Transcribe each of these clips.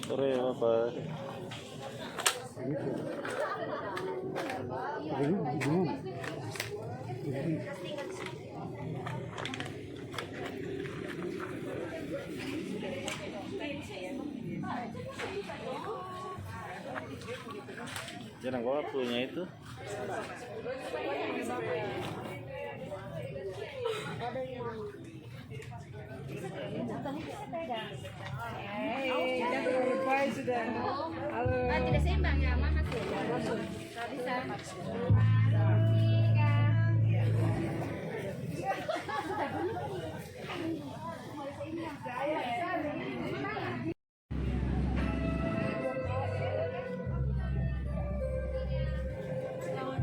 Sore Bapak. Jangan gua punya itu. Sudah. Halo. Tidak seimbang ya, mana tuh? Tidak bisa.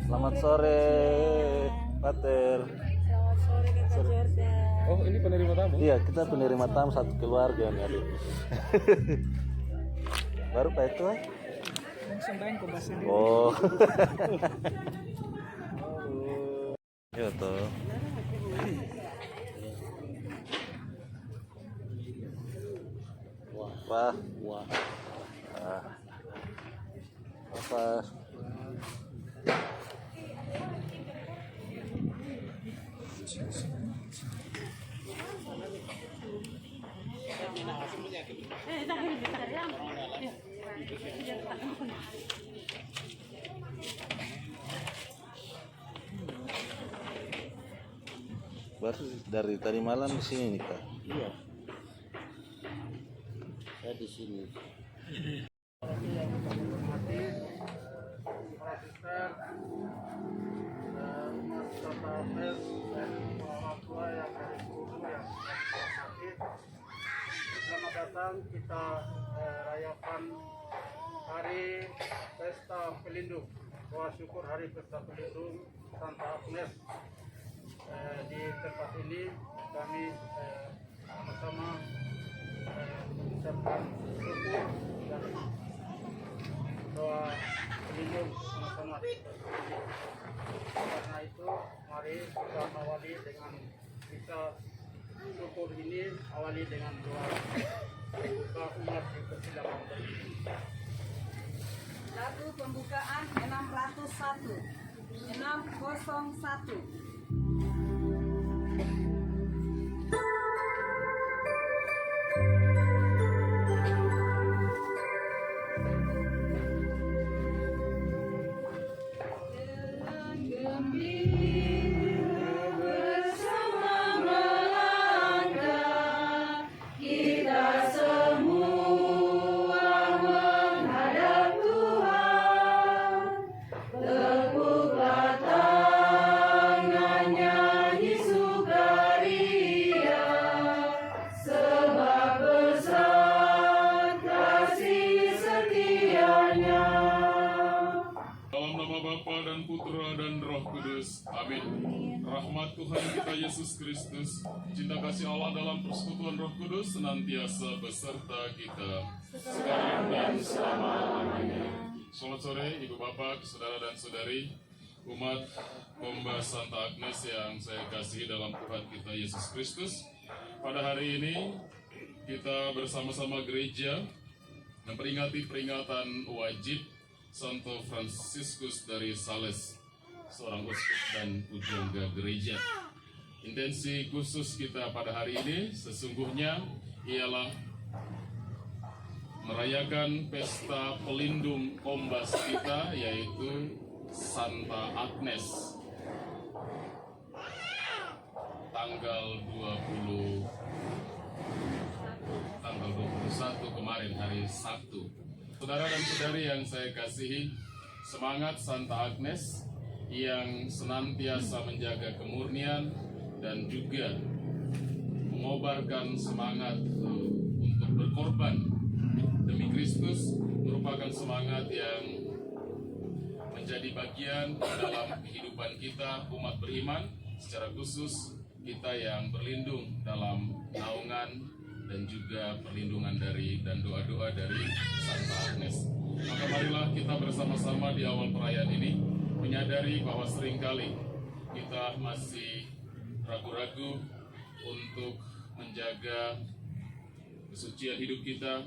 Selamat sore, Pater. Selamat sore Kakak Jordan. Oh, ini penerima tamu? Iya, kita penerima tamu satu keluarga nih, aduh. Baru Pak itu? Langsung main ke bahasa ini. Oh. Ya toh. Wah, wah. Apa? Baru dari tadi malam di sini nih Kak. Iya. Saya di sini. Selamat datang, kita rayakan Hari Pesta Pelindung. Doa syukur Hari Pesta Pelindung Santa Agnes. Di tempat ini kami sama-sama mengucapkan syukur dan doa pelindung sama-sama. Karena itu mari kita awali dengan kita syukur ini awali dengan doa buka umat di persidangan. Lagu pembukaan 601. 601. Rahmat Tuhan kita Yesus Kristus, cinta kasih Allah dalam persekutuan Roh Kudus senantiasa beserta kita sekarang dan selama-lamanya. Selamat sore Ibu Bapak, Saudara dan Saudari, umat Komba Santa Agnes yang saya kasihi dalam Tuhan kita Yesus Kristus. Pada hari ini kita bersama-sama gereja memperingati peringatan wajib Santo Fransiskus dari Sales, seorang uskup dan pujangga gereja. Intensi khusus kita pada hari ini sesungguhnya ialah merayakan pesta pelindung kombas kita, yaitu Santa Agnes, tanggal 21 kemarin, hari Sabtu. Saudara dan saudari yang saya kasihi, semangat Santa Agnes yang senantiasa menjaga kemurnian dan juga mengobarkan semangat untuk berkorban demi Kristus merupakan semangat yang menjadi bagian dalam kehidupan kita umat beriman, secara khusus kita yang berlindung dalam naungan dan juga perlindungan dari dan doa-doa dari Santa Agnes. Maka marilah kita bersama-sama di awal perayaan ini menyadari bahwa seringkali kita masih ragu-ragu untuk menjaga kesucian hidup kita,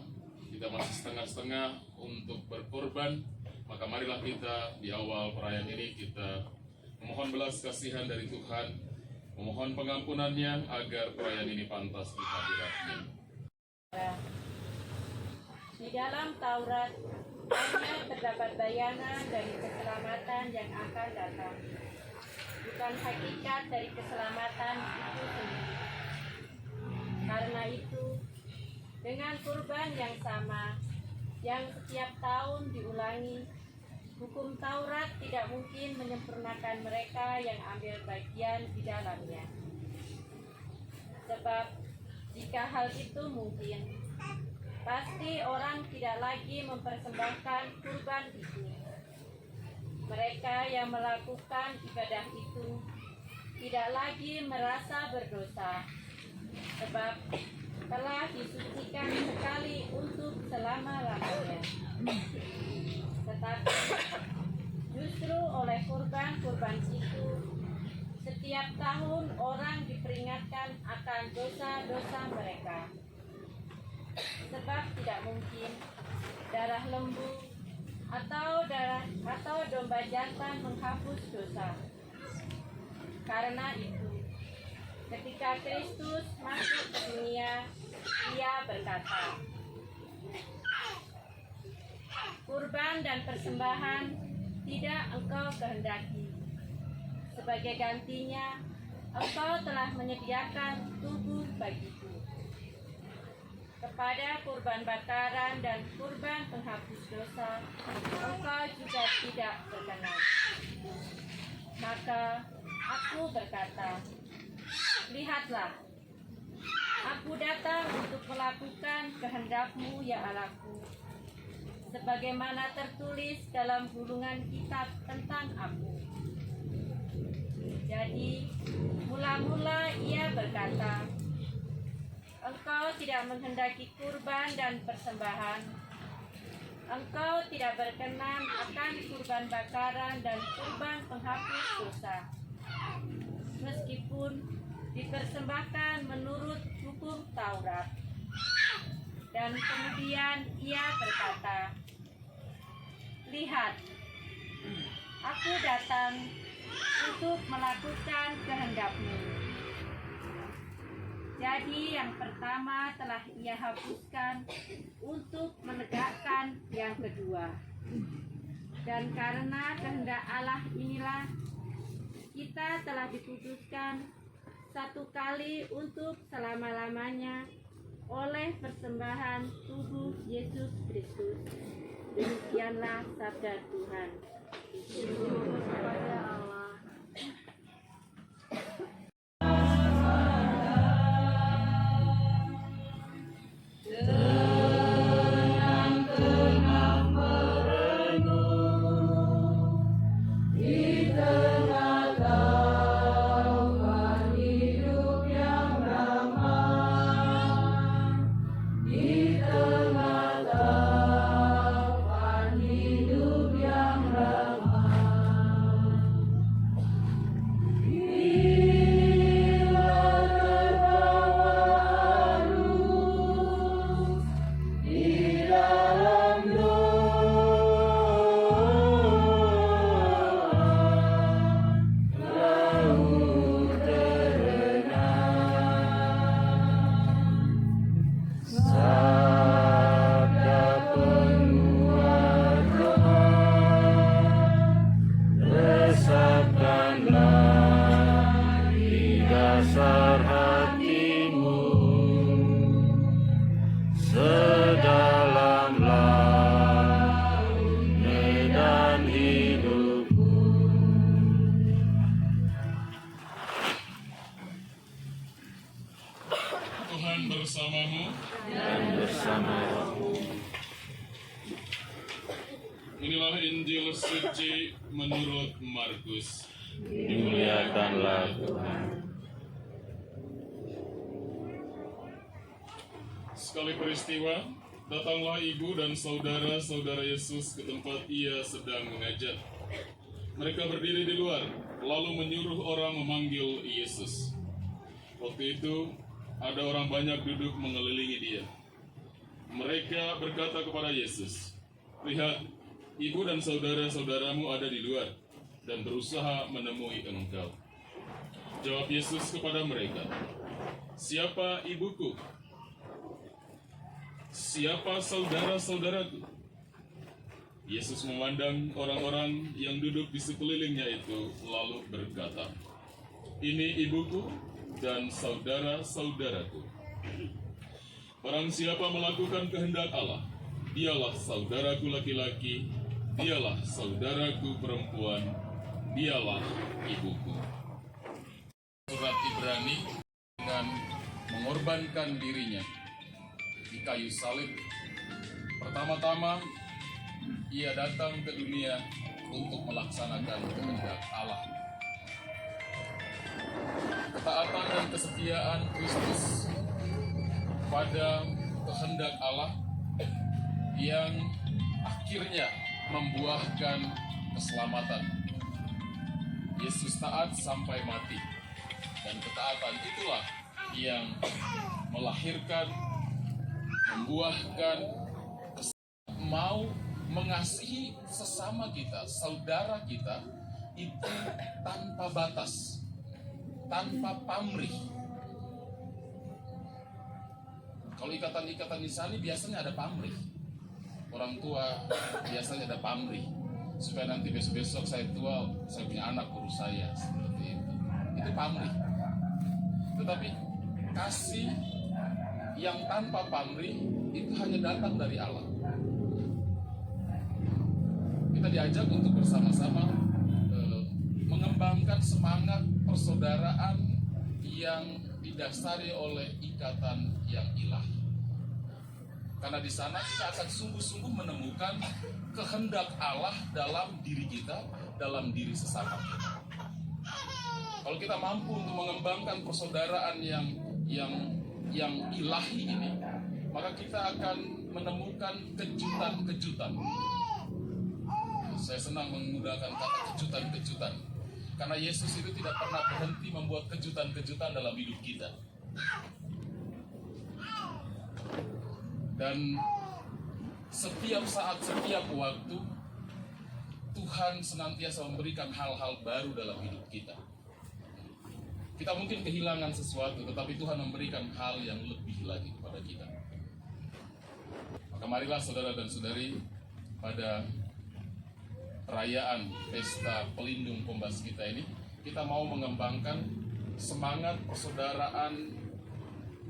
kita masih setengah-setengah untuk berkorban, maka marilah kita di awal perayaan ini kita memohon belas kasihan dari Tuhan, memohon pengampunannya agar perayaan ini pantas di hadirat-Nya. Di dalam Taurat hanya terdapat bayangan dari keselamatan yang akan datang, bukan hakikat dari keselamatan itu sendiri. Karena itu, dengan kurban yang sama, yang setiap tahun diulangi, hukum Taurat tidak mungkin menyempurnakan mereka yang ambil bagian di dalamnya. Sebab, jika hal itu mungkin, pasti orang tidak lagi mempersembahkan kurban itu. Mereka yang melakukan ibadah itu tidak lagi merasa berdosa, sebab telah disucikan sekali untuk selama-lamanya. Tetapi justru oleh kurban-kurban itu, setiap tahun orang diperingatkan akan dosa-dosa mereka. Sebab tidak mungkin darah lembu atau domba jantan menghapus dosa. Karena itu, ketika Kristus masuk ke dunia, Ia berkata, "Kurban dan persembahan tidak Engkau kehendaki. Sebagai gantinya, Engkau telah menyediakan tubuh bagiku. Kepada kurban bakaran dan kurban penghapus dosa, Engkau juga tidak berkenan." Maka aku berkata, "Lihatlah, aku datang untuk melakukan kehendak-Mu, ya Allah-Ku, sebagaimana tertulis dalam gulungan kitab tentang aku." Jadi, mula-mula Ia berkata, "Engkau tidak menghendaki kurban dan persembahan. Engkau tidak berkenan akan kurban bakaran dan kurban penghapus dosa, meskipun dipersembahkan menurut hukum Taurat." Dan kemudian Ia berkata, "Lihat, aku datang untuk melakukan kehendak-Mu." Jadi yang pertama telah Ia hapuskan untuk menegakkan yang kedua. Dan karena kehendak Allah inilah kita telah diputuskan satu kali untuk selama-lamanya oleh persembahan tubuh Yesus Kristus. Demikianlah sabda Tuhan. Syukur kepada Allah. Tuhan bersamamu. Dan bersama Inilah Injil suci menurut Markus. dimuliakanlah Tuhan. Sekali peristiwa, datanglah ibu dan saudara-saudara Yesus ke tempat Ia sedang mengajar. Mereka berdiri di luar, lalu menyuruh orang memanggil Yesus. Waktu itu, ada orang banyak duduk mengelilingi Dia. Mereka berkata kepada Yesus, "Lihat, ibu dan saudara-saudaramu ada di luar dan berusaha menemui engkau." Jawab Yesus kepada mereka, "Siapa ibuku? Siapa saudara-saudaraku?" Yesus memandang orang-orang yang duduk di sekelilingnya itu, lalu berkata, "Ini ibuku dan saudara-saudaraku. Barang siapa melakukan kehendak Allah, dialah saudaraku laki-laki, dialah saudaraku perempuan, dialah ibuku." Surat Ibrani dengan mengorbankan dirinya di kayu salib. Pertama-tama, ia datang ke dunia untuk melaksanakan kehendak Allah. Ketaatan dan kesetiaan Kristus pada kehendak Allah yang akhirnya membuahkan keselamatan. Yesus taat sampai mati, dan ketaatan itulah yang melahirkan, membuahkan mau mengasihi sesama kita, saudara kita itu tanpa batas, tanpa pamrih. Kalau ikatan-ikatan di sana biasanya ada pamrih. Orang tua biasanya ada pamrih, supaya nanti besok-besok saya tua, saya punya anak urus saya, seperti itu. Itu pamrih. Tetapi kasih yang tanpa pamrih itu hanya datang dari Allah. Kita diajak untuk bersama-sama mengembangkan semangat persaudaraan yang didasari oleh ikatan yang ilahi. Karena di sana kita akan sungguh-sungguh menemukan kehendak Allah dalam diri kita, dalam diri sesama kita. Kalau kita mampu untuk mengembangkan persaudaraan yang ilahi ini, maka kita akan menemukan kejutan-kejutan. Saya senang menggunakan kata kejutan-kejutan, karena Yesus itu tidak pernah berhenti membuat kejutan-kejutan dalam hidup kita. Dan setiap saat, setiap waktu, Tuhan senantiasa memberikan hal-hal baru dalam hidup kita. Kita mungkin kehilangan sesuatu, tetapi Tuhan memberikan hal yang lebih lagi kepada kita. Maka marilah saudara dan saudari, pada perayaan Pesta Pelindung Kombas kita ini, kita mau mengembangkan semangat persaudaraan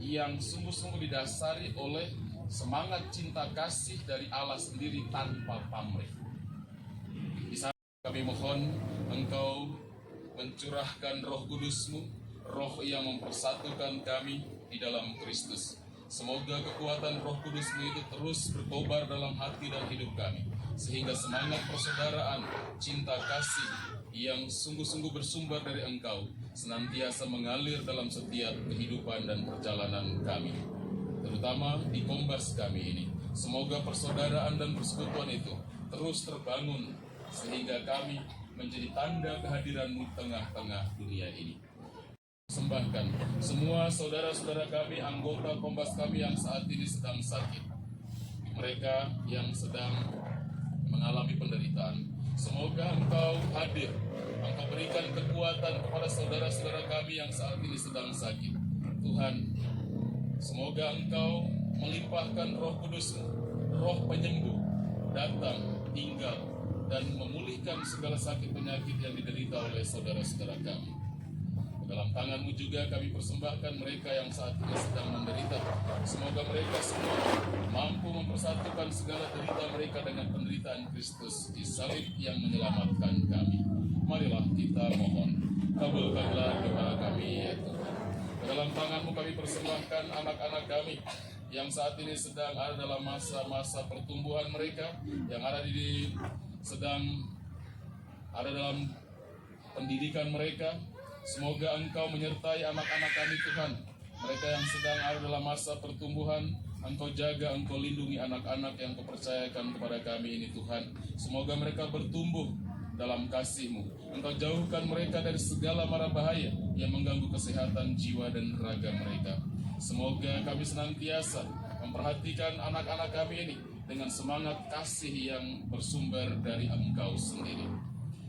yang sungguh-sungguh didasari oleh semangat cinta kasih dari Allah sendiri tanpa pamrih. Di sana kami mohon Engkau mencurahkan Roh Kudus-Mu, Roh yang mempersatukan kami di dalam Kristus. Semoga kekuatan Roh Kudus-Mu itu terus berkobar dalam hati dan hidup kami, sehingga semangat persaudaraan, cinta kasih yang sungguh-sungguh bersumber dari Engkau senantiasa mengalir dalam setiap kehidupan dan perjalanan kami, terutama di Kombas kami ini. Semoga persaudaraan dan persekutuan itu terus terbangun, sehingga kami menjadi tanda kehadiran-Mu tengah-tengah dunia ini. Sembahkan semua saudara-saudara kami, anggota Kombas kami yang saat ini sedang sakit, mereka yang sedang mengalami penderitaan. Semoga Engkau hadir, Engkau berikan kekuatan kepada saudara-saudara kami yang saat ini sedang sakit. Tuhan, semoga Engkau melimpahkan Roh Kudus-Mu, Roh penyembuh, datang, tinggal, dan memulihkan segala sakit penyakit yang diderita oleh saudara-saudara kami. Dalam tangan-Mu juga kami persembahkan mereka yang saat ini sedang menderita. Semoga mereka semua mampu mempersatukan segala derita mereka dengan penderitaan Kristus di salib yang menyelamatkan kami. Marilah kita mohon, kabulkanlah doa kami ya Tuhan. Dalam tangan-Mu kami persembahkan anak-anak kami yang saat ini sedang ada dalam masa-masa pertumbuhan mereka, yang sedang ada dalam pendidikan mereka. Semoga Engkau menyertai anak-anak kami Tuhan, mereka yang sedang ada dalam masa pertumbuhan. Engkau jaga, Engkau lindungi anak-anak yang Kau percayakan kepada kami ini Tuhan. Semoga mereka bertumbuh dalam kasih-Mu. Engkau jauhkan mereka dari segala mara bahaya yang mengganggu kesehatan jiwa dan raga mereka. Semoga kami senantiasa memperhatikan anak-anak kami ini dengan semangat kasih yang bersumber dari Engkau sendiri.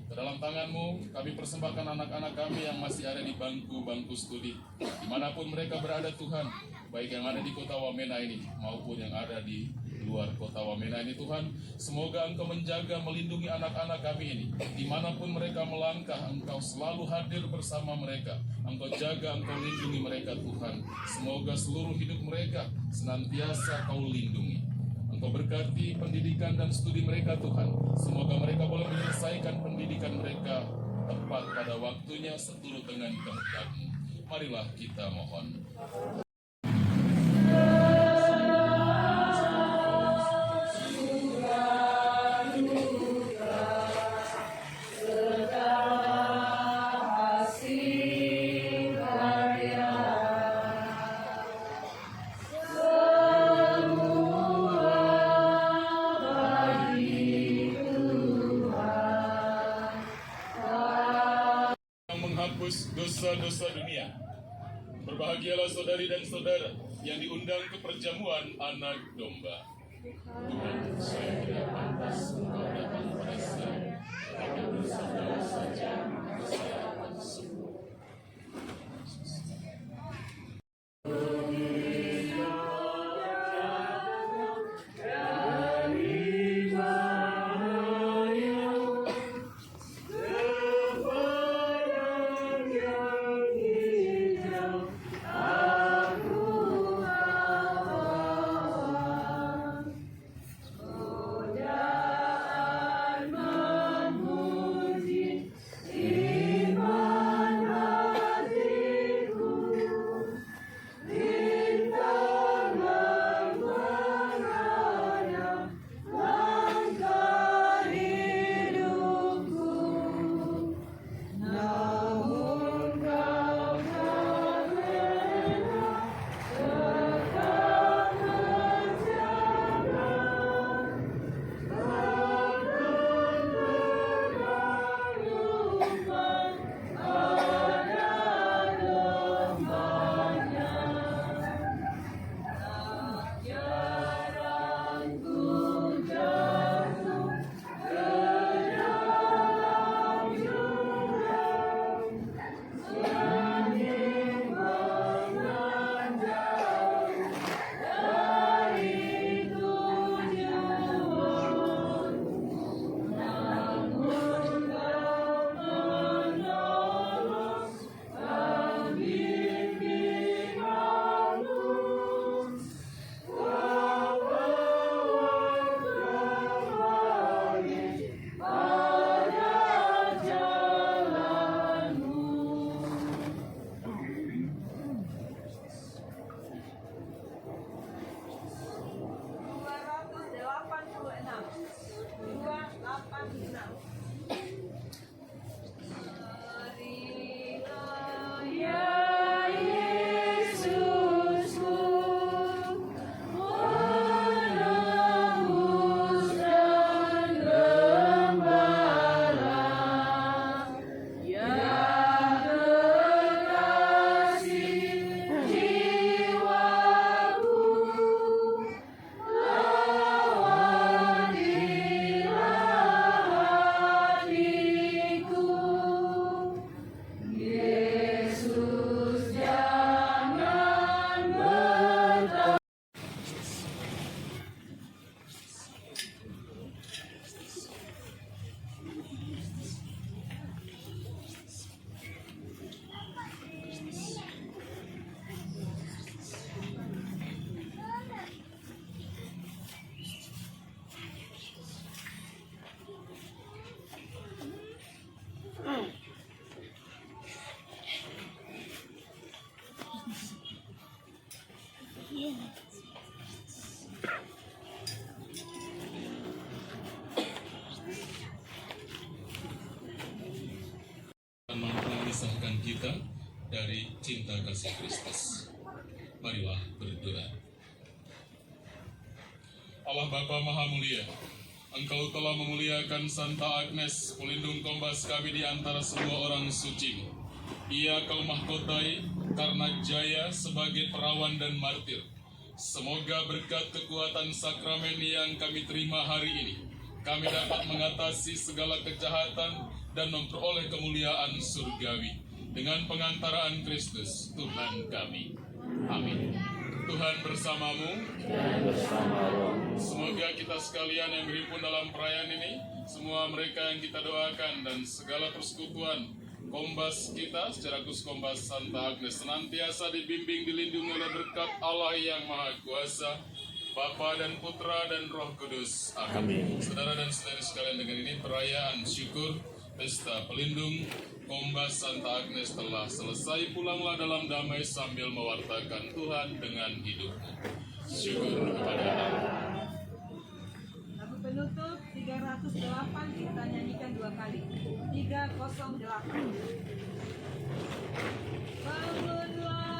Ke dalam tangan-Mu kami persembahkan anak-anak kami yang masih ada di bangku-bangku studi, dimanapun mereka berada Tuhan, baik yang ada di kota Wamena ini maupun yang ada di luar kota Wamena ini Tuhan. Semoga Engkau menjaga, melindungi anak-anak kami ini, dimanapun mereka melangkah, Engkau selalu hadir bersama mereka. Engkau jaga, Engkau lindungi mereka Tuhan. Semoga seluruh hidup mereka senantiasa Kau lindungi. Engkau berkati pendidikan dan studi mereka Tuhan. Semoga mereka boleh menyelesaikan pendidikan mereka tepat pada waktunya seturut dengan kehendak-Mu. Marilah kita mohon. Menghapus dosa-dosa dunia. Berbahagialah saudari dan saudara yang diundang ke perjamuan anak domba. Tuhan, saya tidak pantas Engkau datang pada saya, tapi bersabdalah saja, maka saya akan sembuh. Mampu memisahkan kita dari cinta kasih Kristus. Marilah berdoa. Allah Bapa Maha Mulia, Engkau telah memuliakan Santa Agnes, pelindung kombas kami di antara semua orang suci. Ia Kau mahkotai karena jaya sebagai perawan dan martir. Semoga berkat kekuatan sakramen yang kami terima hari ini, kami dapat mengatasi segala kejahatan dan memperoleh kemuliaan surgawi dengan pengantaraan Kristus Tuhan kami. Amin. Tuhan bersamamu Dan bersama rohmu. Semoga kita sekalian yang berhimpun dalam perayaan ini, semua mereka yang kita doakan dan segala persekutuan Kombas kita secara khusus Kombas Santa Agnes senantiasa dibimbing dilindungi oleh berkat Allah yang Maha Kuasa, Bapa dan Putra dan Roh Kudus. Amin. Saudara dan saudari sekalian, dengan ini perayaan syukur Pesta Pelindung Kombas Santa Agnes telah selesai. Pulanglah dalam damai sambil mewartakan Tuhan dengan hidupmu. Syukur kepada Allah. Lagu penutup 308 kita nyanyikan 2 kali. 308. Bangunlah.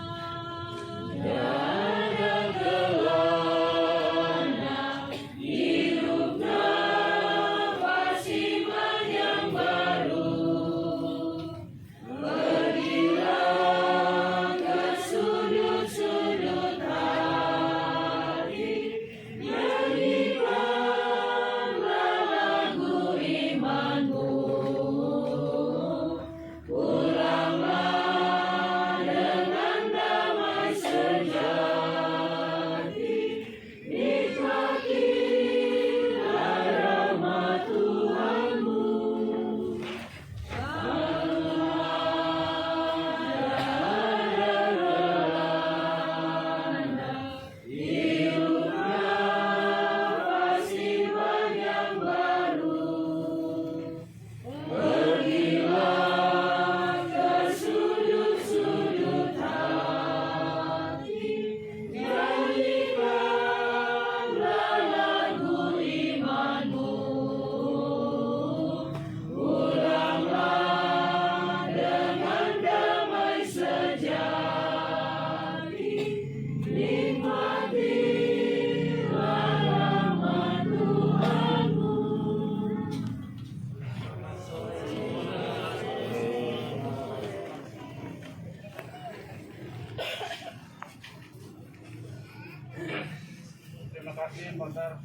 Terima kasih Pastor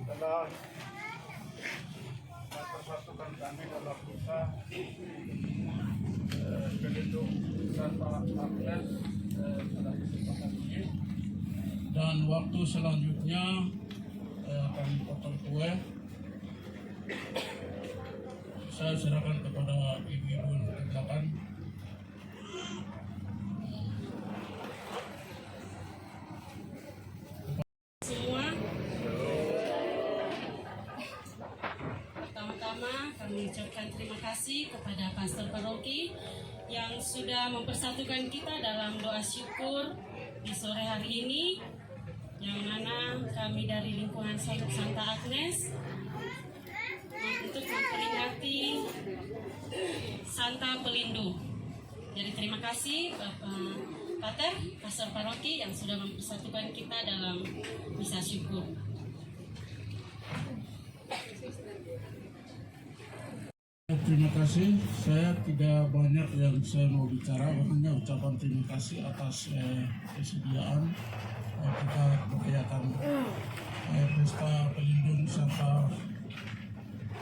telah mempersatukan kami dalam kita pelindung Santa Agnes pada kesempatan ini. Dan waktu selanjutnya kami potong kue. Saya serahkan kepada ibu-ibu di belakang. Semua, pertama-tama kami ucapkan terima kasih kepada Pastor Paroki yang sudah mempersatukan kita dalam doa syukur di sore hari ini, yang mana kami dari lingkungan Santa Agnes untuk memperingati Santa Pelindung. Jadi terima kasih Bapak Pater, Pastor Paroki yang sudah mempersatukan kita dalam misa syukur. Terima kasih. Saya tidak banyak yang saya mau bicara, hanya ucapan terima kasih atas kesediaan kita merayakan Pesta Pelindung Santa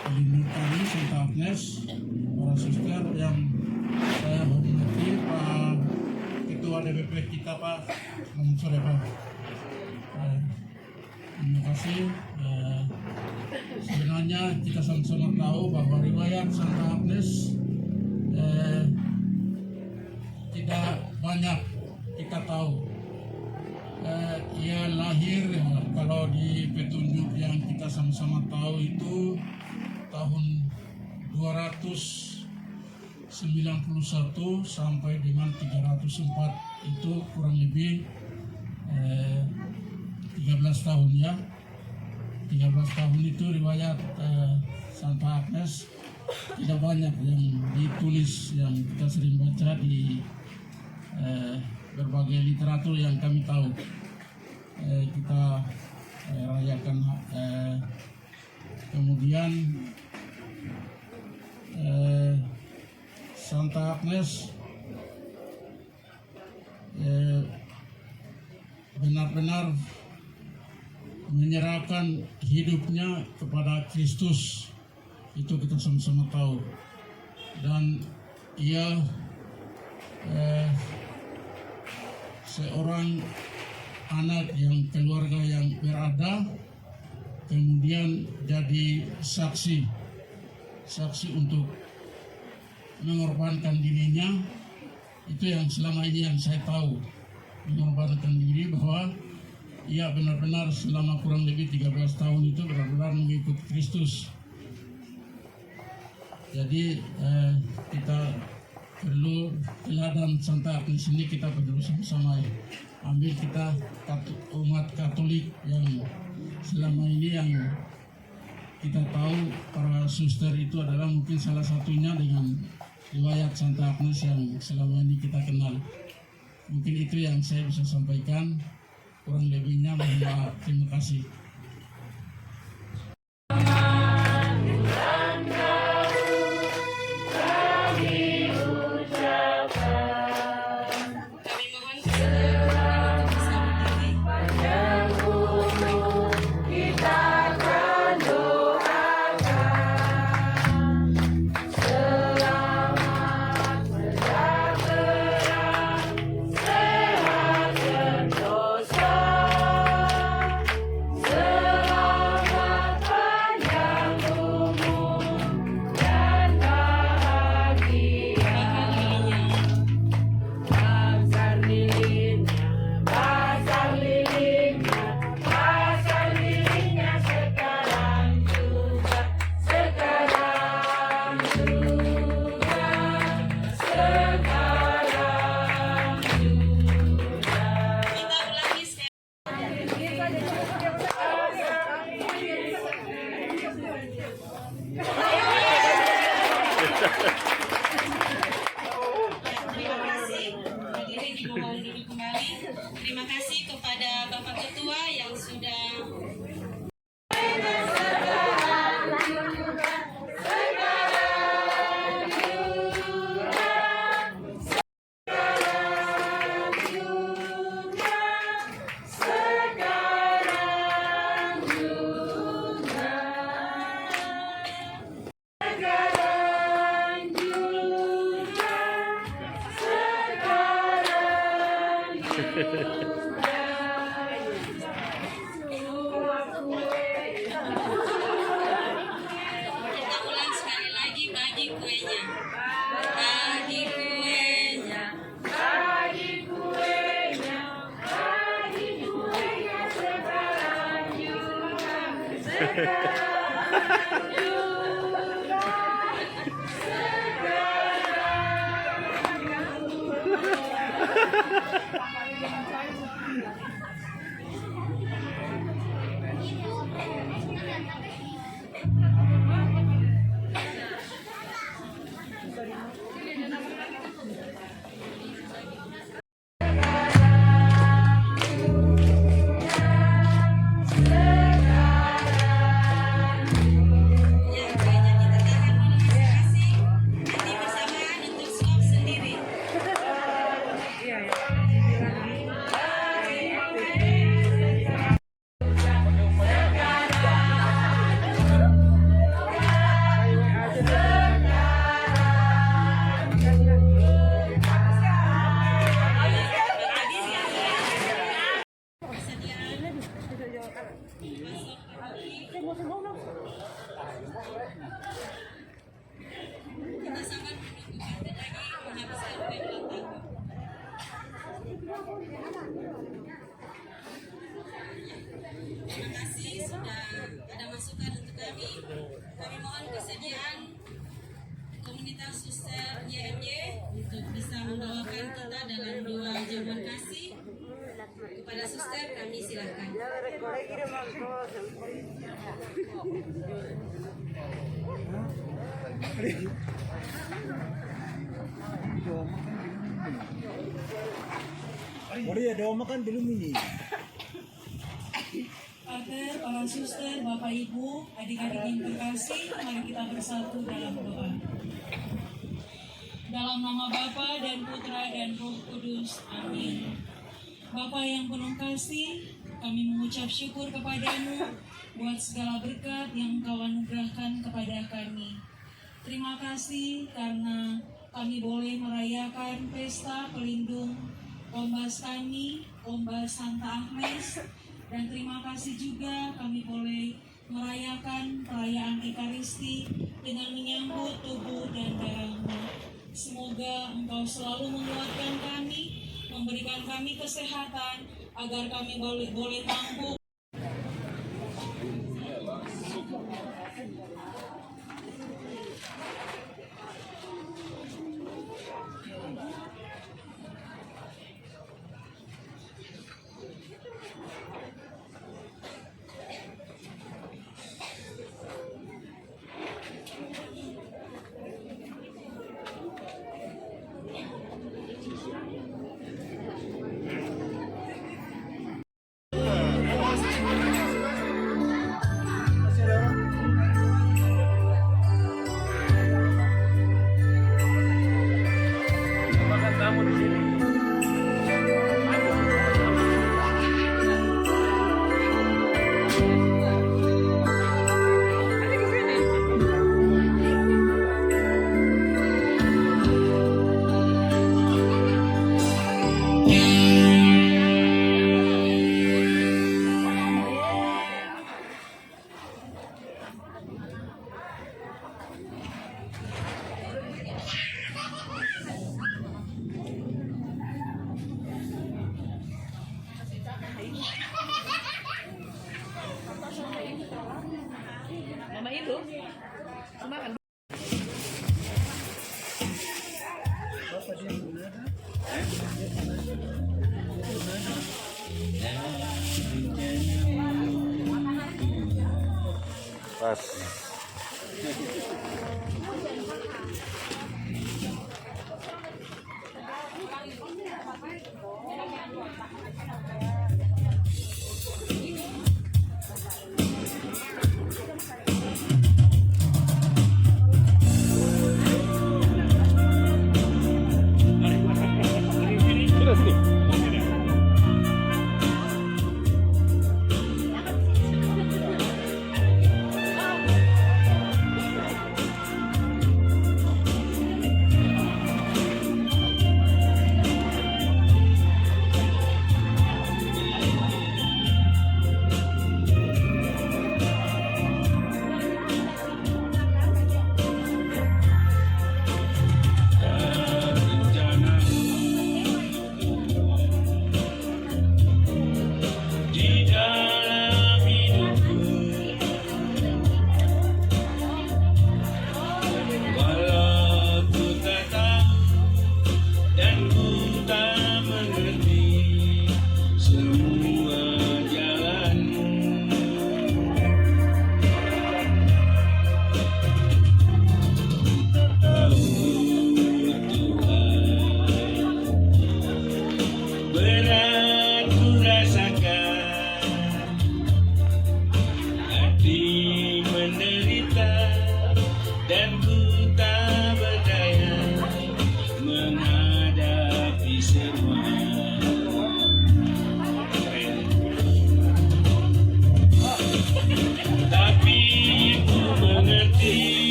Pelindung kami Santa Agnes, para suster yang saya hormati, Pak Ketua DPP kita Pak, selamat sore Pak. Terima kasih. Sebenarnya kita sama-sama tahu bahwa riwayat Santa Agnes tidak banyak kita tahu. Ia lahir kalau di petunjuk yang kita sama-sama tahu itu tahun 291 sampai dengan 304, itu kurang lebih 13 tahun ya. 13 tahun itu riwayat Santa Agnes tidak banyak yang ditulis, yang kita sering baca di berbagai literatur yang kami tahu. Kita rayakan kemudian Santa Agnes benar-benar menyerahkan hidupnya kepada Kristus. Itu kita sama-sama tahu. Dan ia seorang anak yang keluarga yang berada, kemudian jadi saksi untuk mengorbankan dirinya. Itu yang selama ini yang saya tahu, mengorbankan diri, bahwa ia benar-benar selama kurang lebih 13 tahun itu benar-benar mengikut Kristus. Jadi kita perlu teladan Santa Agnes ini, kita perlu sama-sama ambil. Kita umat Katolik yang selama ini yang kita tahu para suster itu adalah mungkin salah satunya dengan riwayat Santa Agnes yang selama ini kita kenal. Mungkin itu yang saya bisa sampaikan, kurang lebihnya mohon maaf. Terima kasih. Terima kasih kepada Bapak Ketua yang sudah kita ulang sekali lagi, bagi kuenya. Bagi kuenya. Bagi kuenya. Bagi kuenya sekarang juga. Sekarang juga. Kita sangat menunggu lagi menghabiskan waktu. Terima kasih sudah ada masukan untuk kami. Kami mohon kesediaan komunitas suster YMY untuk bisa membawakan kita dalam doa jamuan kasih. Kepada suster kami silakan. Agar para suster, Bapak Ibu, adik-adik yang terkasih, mari kita bersatu dalam doa. Dalam nama Bapa dan Putra dan Roh Kudus, amin. Bapa yang penuh kasih, kami mengucap syukur kepadamu buat segala berkat yang Engkau anugerahkan kepada kami. Terima kasih karena kami boleh merayakan pesta pelindung Ombas kami, Ombas Santa Agnes, dan terima kasih juga kami boleh merayakan perayaan Ekaristi dengan menyambut tubuh dan darah-Mu. Semoga Engkau selalu menguatkan kami, memberikan kami kesehatan, agar kami boleh mampu Mama itu makan. Pas.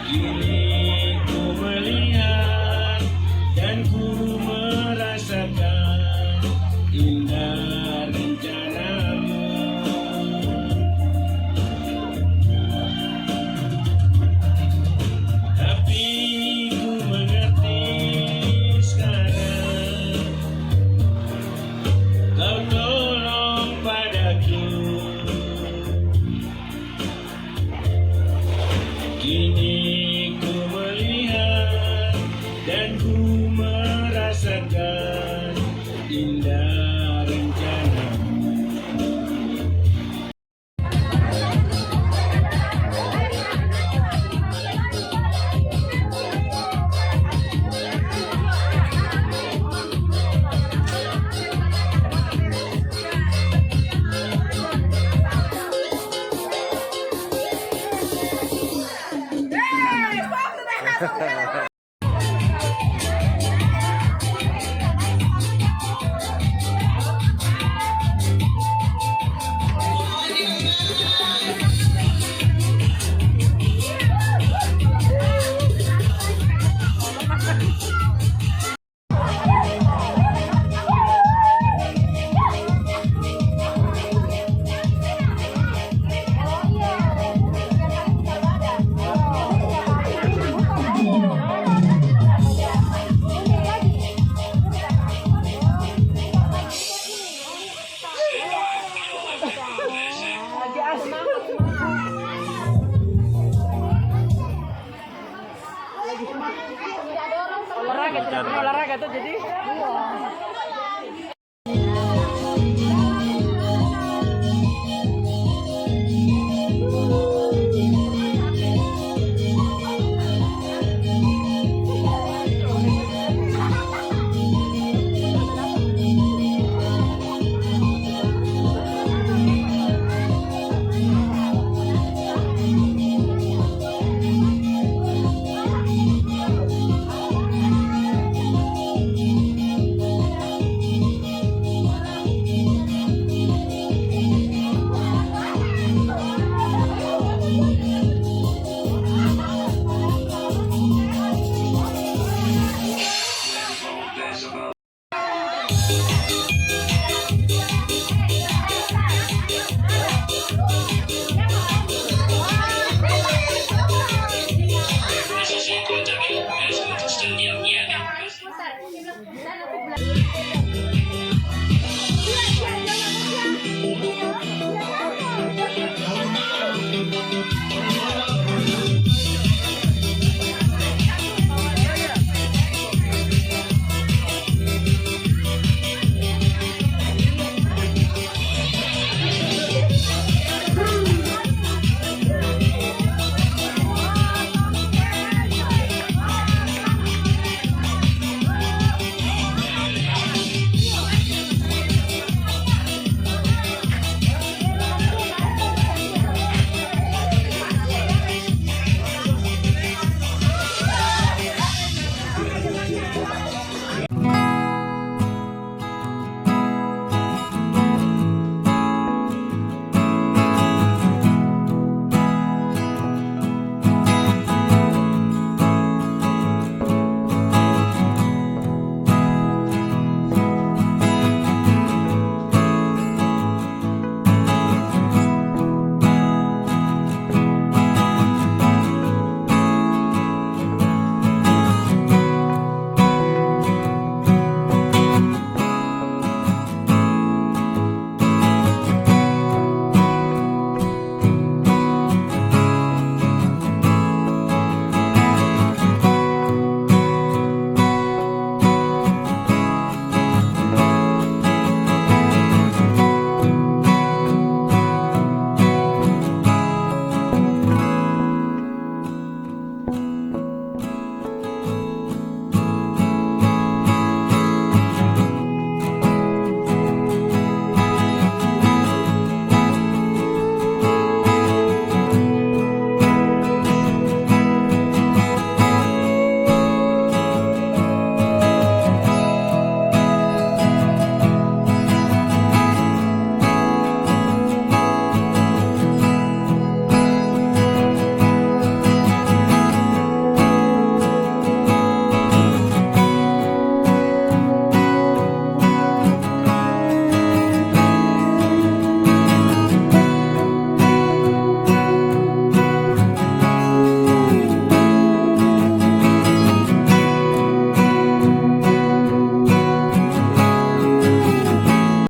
Kini ku Olahraga tuh jadi.